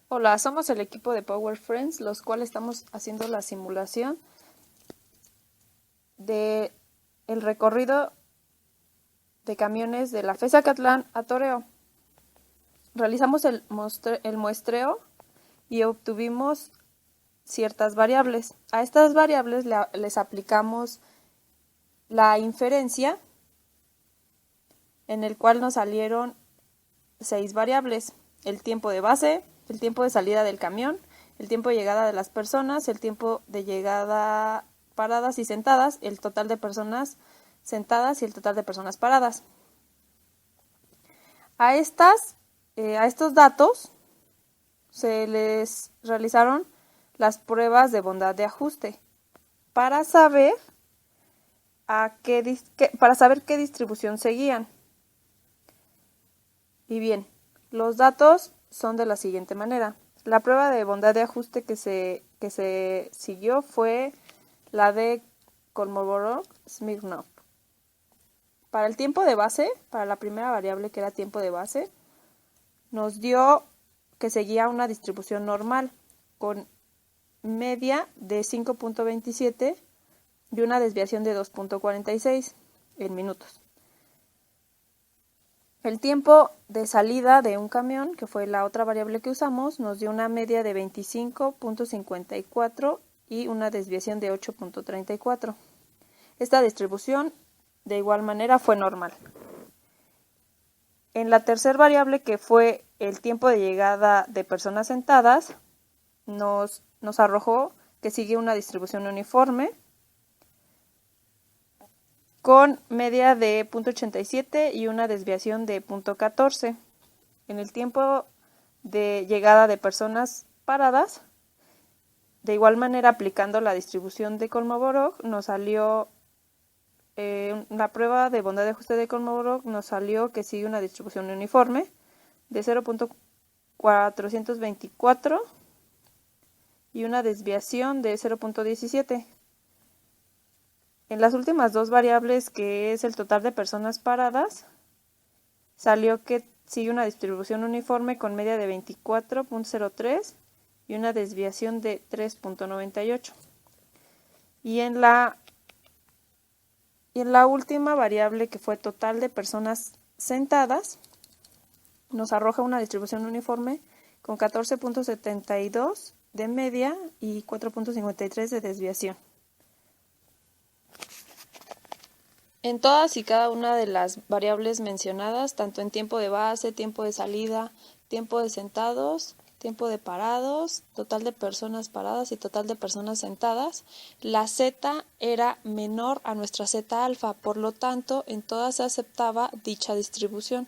Hola, somos el equipo de Power Friends, los cuales estamos haciendo la simulación de el recorrido de camiones de la FES Acatlán a Toreo. Realizamos el muestreo y obtuvimos ciertas variables. A estas variables les aplicamos la inferencia, en el cual nos salieron 6 variables: el tiempo de base, el tiempo de salida del camión, el tiempo de llegada de las personas, el tiempo de llegada paradas y sentadas, el total de personas sentadas y el total de personas paradas. A estos datos se les realizaron las pruebas de bondad de ajuste para saber qué distribución seguían. Y bien, los datos son de la siguiente manera. La prueba de bondad de ajuste que se siguió fue la de Kolmogorov-Smirnov. Para el tiempo de base, para la primera variable que era tiempo de base, nos dio que seguía una distribución normal con media de 5.27 y una desviación de 2.46 en minutos. El tiempo de salida de un camión, que fue la otra variable que usamos, nos dio una media de 25.54 y una desviación de 8.34. Esta distribución de igual manera fue normal. En la tercera variable, que fue el tiempo de llegada de personas sentadas, nos arrojó que sigue una distribución uniforme con media de 0.87 y una desviación de 0.14. En el tiempo de llegada de personas paradas, de igual manera, aplicando la distribución de Kolmogorov, nos salió la prueba de bondad de ajuste de Kolmogorov, nos salió que sigue una distribución uniforme de 0.424 y una desviación de 0.17. En las últimas dos variables, que es el total de personas paradas, salió que sigue una distribución uniforme con media de 24.03 y una desviación de 3.98. Y en la última variable, que fue total de personas sentadas, nos arroja una distribución uniforme con 14.72 de media y 4.53 de desviación. En todas y cada una de las variables mencionadas, tanto en tiempo de base, tiempo de salida, tiempo de sentados, tiempo de parados, total de personas paradas y total de personas sentadas, la z era menor a nuestra z alfa, por lo tanto, en todas se aceptaba dicha distribución.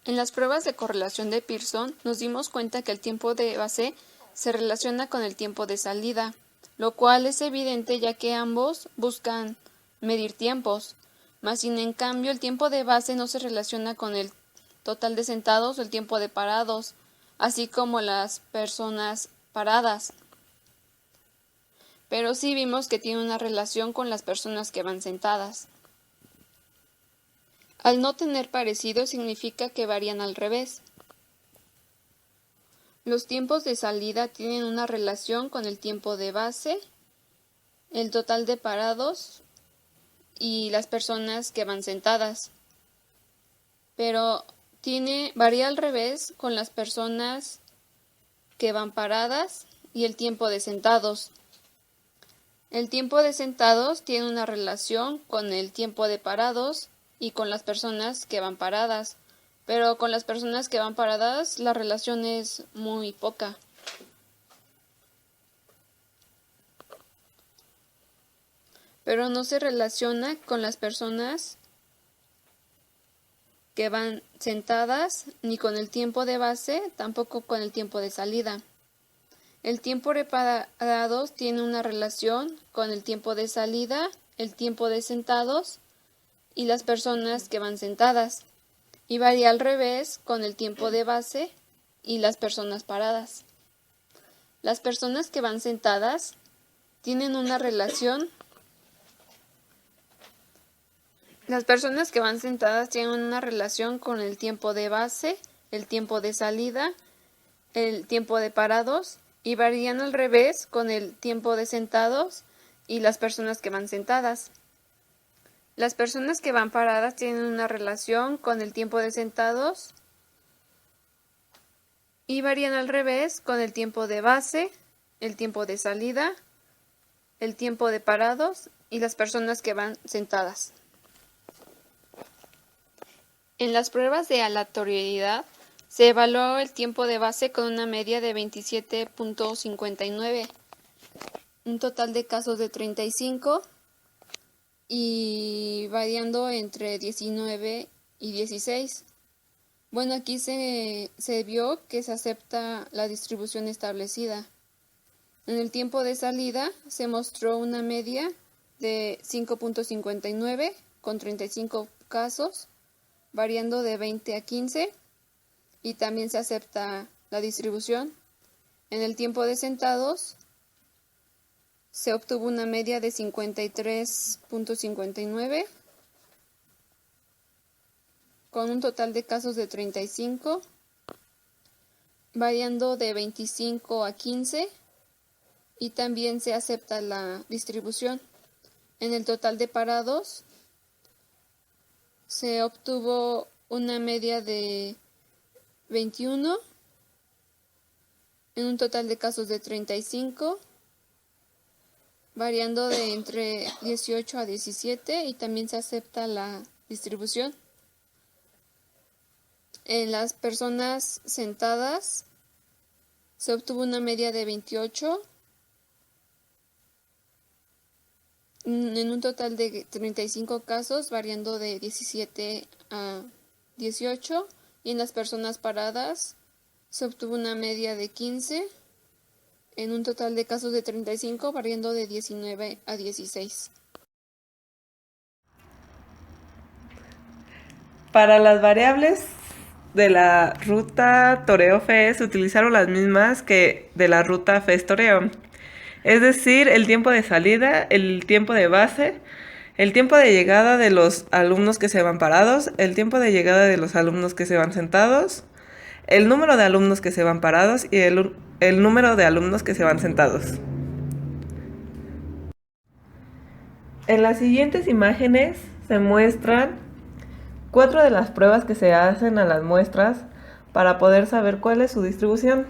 En las pruebas de correlación de Pearson nos dimos cuenta que el tiempo de base se relaciona con el tiempo de salida, lo cual es evidente ya que ambos buscan medir tiempos, mas sin en cambio el tiempo de base no se relaciona con el total de sentados o el tiempo de parados, así como las personas paradas. Pero sí vimos que tiene una relación con las personas que van sentadas. Al no tener parecido significa que varían al revés. Los tiempos de salida tienen una relación con el tiempo de base, el total de parados y las personas que van sentadas. Pero varía al revés con las personas que van paradas y el tiempo de sentados. El tiempo de sentados tiene una relación con el tiempo de parados y con las personas que van paradas, pero con las personas que van paradas la relación es muy poca. Pero no se relaciona con las personas que van sentadas, ni con el tiempo de base, tampoco con el tiempo de salida. El tiempo de parados tiene una relación con el tiempo de salida, el tiempo de sentados y las personas que van sentadas, y varía al revés con el tiempo de base y las personas paradas. Las personas que van sentadas tienen una relación con el tiempo de base el tiempo de salida, el tiempo de parados y varían al revés con el tiempo de sentados y las personas que van sentadas. Las personas que van paradas tienen una relación con el tiempo de sentados y varían al revés con el tiempo de base, el tiempo de salida, el tiempo de parados y las personas que van sentadas. En las pruebas de aleatoriedad se evaluó el tiempo de base con una media de 27.59, un total de casos de 35 y variando entre 19 y 16. Bueno, aquí se vio que se acepta la distribución establecida. En el tiempo de salida se mostró una media de 5.59 con 35 casos, variando de 20 a 15, y también se acepta la distribución. En el tiempo de sentados se obtuvo una media de 53.59 con un total de casos de 35, variando de 25 a 15, y también se acepta la distribución. En el total de parados se obtuvo una media de 21 en un total de casos de 35, variando de entre 18 a 17, y también se acepta la distribución. En las personas sentadas se obtuvo una media de 28 en un total de 35 casos, variando de 17 a 18, y en las personas paradas se obtuvo una media de 15 en un total de casos de 35, variando de 19 a 16. Para las variables de la ruta Toreo-FES se utilizaron las mismas que de la ruta FES-Toreo. Es decir, el tiempo de salida, el tiempo de base, el tiempo de llegada de los alumnos que se van parados, el tiempo de llegada de los alumnos que se van sentados, el número de alumnos que se van parados y el número de alumnos que se van sentados. En las siguientes imágenes se muestran 4 de las pruebas que se hacen a las muestras para poder saber cuál es su distribución,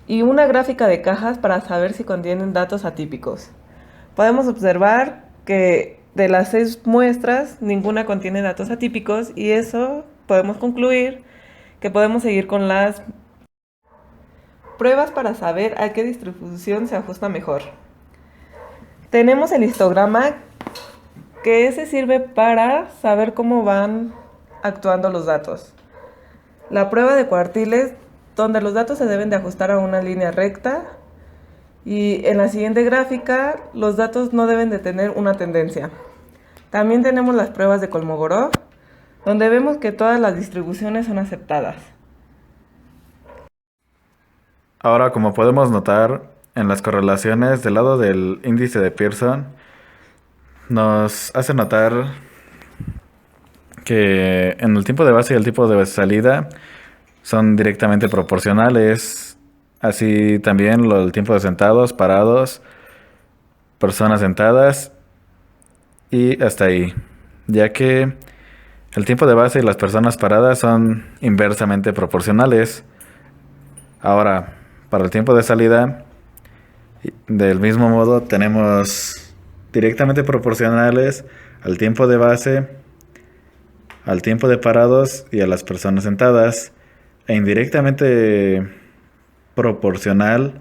y una gráfica de cajas para saber si contienen datos atípicos. Podemos observar que de las 6 muestras, ninguna contiene datos atípicos, y eso podemos concluir que podemos seguir con las pruebas para saber a qué distribución se ajusta mejor. Tenemos el histograma, que ese sirve para saber cómo van actuando los datos. La prueba de cuartiles, donde los datos se deben de ajustar a una línea recta, y en la siguiente gráfica los datos no deben de tener una tendencia. También tenemos las pruebas de Kolmogorov, donde vemos que todas las distribuciones son aceptadas. Ahora, como podemos notar, en las correlaciones del lado del índice de Pearson, nos hace notar que en el tiempo de base y el tiempo de salida son directamente proporcionales. Así también el tiempo de sentados, parados, personas sentadas y hasta ahí. Ya que el tiempo de base y las personas paradas son inversamente proporcionales. Ahora, para el tiempo de salida, del mismo modo tenemos directamente proporcionales al tiempo de base, al tiempo de parados y a las personas sentadas, e indirectamente proporcional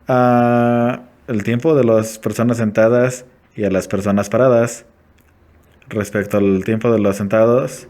a el tiempo de las personas sentadas y a las personas paradas. Respecto al tiempo de los sentados,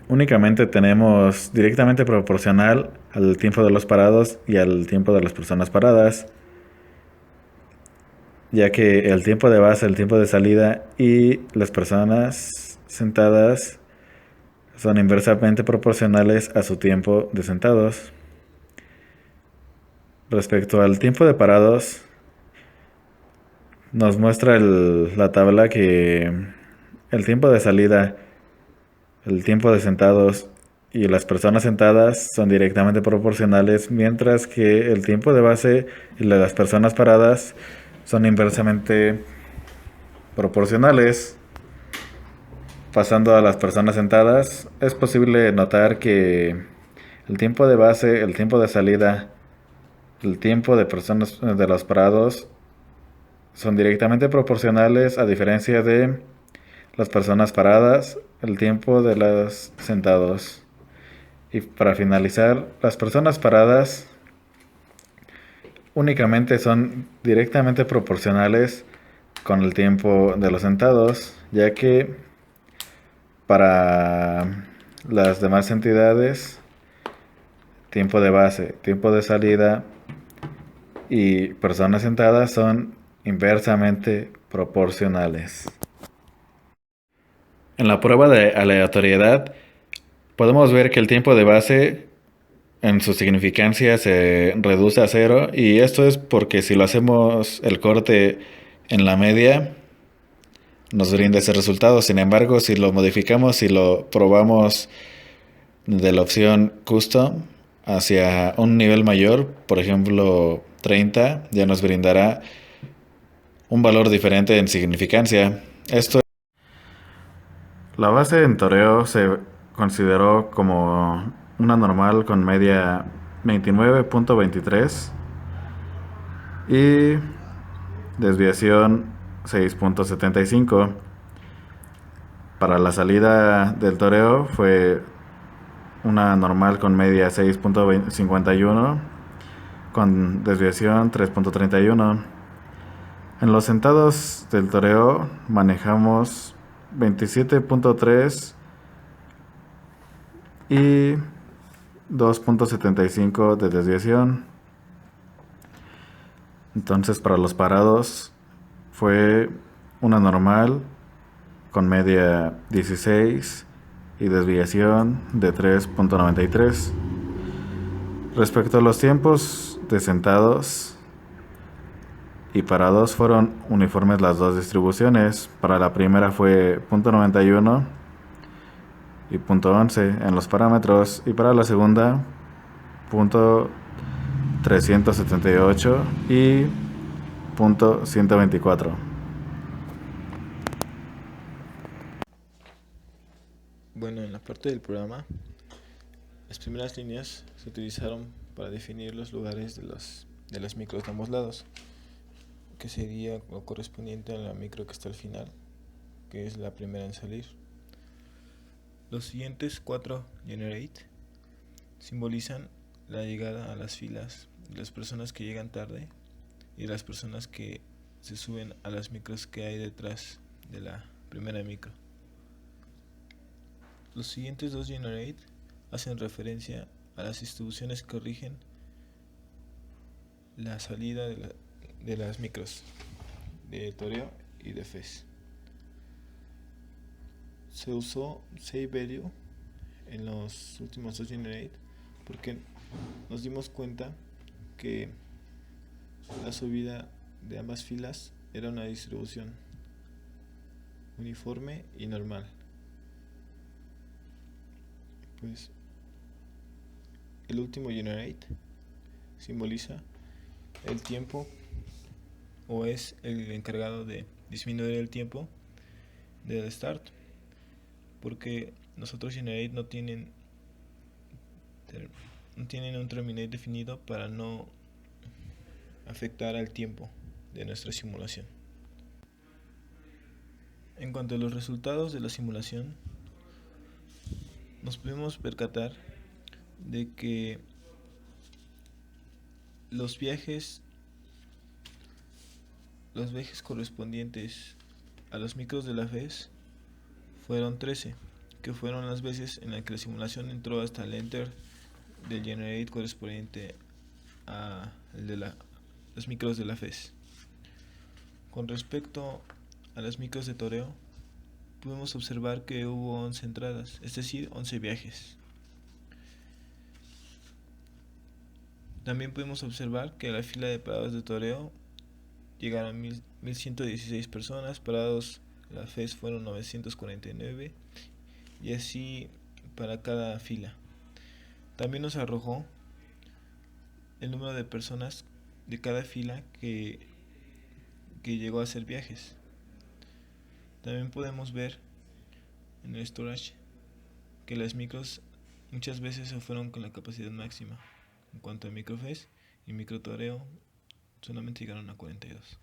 únicamente tenemos directamente proporcional al tiempo de los parados y al tiempo de las personas paradas, ya que el tiempo de base, el tiempo de salida y las personas sentadas son inversamente proporcionales a su tiempo de sentados. Respecto al tiempo de parados, nos muestra la tabla que el tiempo de salida, el tiempo de sentados y las personas sentadas son directamente proporcionales, mientras que el tiempo de base y el de las personas paradas son inversamente proporcionales. Pasando a las personas sentadas, es posible notar que el tiempo de base, el tiempo de salida, el tiempo de personas de los parados son directamente proporcionales, a diferencia de las personas paradas, el tiempo de los sentados. Y para finalizar, las personas paradas únicamente son directamente proporcionales con el tiempo de los sentados, ya que para las demás entidades, tiempo de base, tiempo de salida y personas sentadas son inversamente proporcionales. En la prueba de aleatoriedad, podemos ver que el tiempo de base en su significancia se reduce a cero, y esto es porque si lo hacemos el corte en la media, nos brinda ese resultado. Sin embargo, si lo modificamos y lo probamos de la opción custom hacia un nivel mayor, por ejemplo 30, ya nos brindará un valor diferente en significancia. La base en toreo se consideró como una normal con media 29.23 y desviación 6.75. Para la salida del toreo fue una normal con media 6.51 con desviación 3.31. En los sentados del toreo manejamos 27.3 y 2.75 de desviación. Entonces para los parados fue una normal con media 16 y desviación de 3.93. Respecto a los tiempos de sentados y parados, fueron uniformes las dos distribuciones. Para la primera fue .91 y .11 en los parámetros, y para la segunda .378 y .124. Bueno, en la parte del programa, las primeras líneas se utilizaron para definir los lugares de las micros de ambos lados, que sería lo correspondiente a la micro que está al final, que es la primera en salir. Los siguientes 4 generate simbolizan la llegada a las filas de las personas que llegan tarde y de las personas que se suben a las micros que hay detrás de la primera micro. Los siguientes 2 generate hacen referencia a las distribuciones que rigen la salida de las micros de toreo y de FES. Se usó save value en los últimos 2 generate porque nos dimos cuenta que la subida de ambas filas era una distribución uniforme y normal. Pues el último generate simboliza el tiempo, o es el encargado de disminuir el tiempo del start, porque los otros generate no tienen un terminate definido para no afectar al tiempo de nuestra simulación. En cuanto a los resultados de la simulación, nos pudimos percatar de que los viajes correspondientes a los micros de la FES fueron 13, que fueron las veces en las que la simulación entró hasta el enter del generate correspondiente a el de los micros de la FES. Con respecto a las micros de toreo, pudimos observar que hubo 11 entradas, es decir, 11 viajes. También pudimos observar que a la fila de parados de toreo llegaron 1116 personas, parados de la FES fueron 949, y así para cada fila. También nos arrojó el número de personas de cada fila que llegó a hacer viajes. También podemos ver en el storage que las micros muchas veces se fueron con la capacidad máxima. En cuanto a microface y microtoreo, solamente llegaron a 42.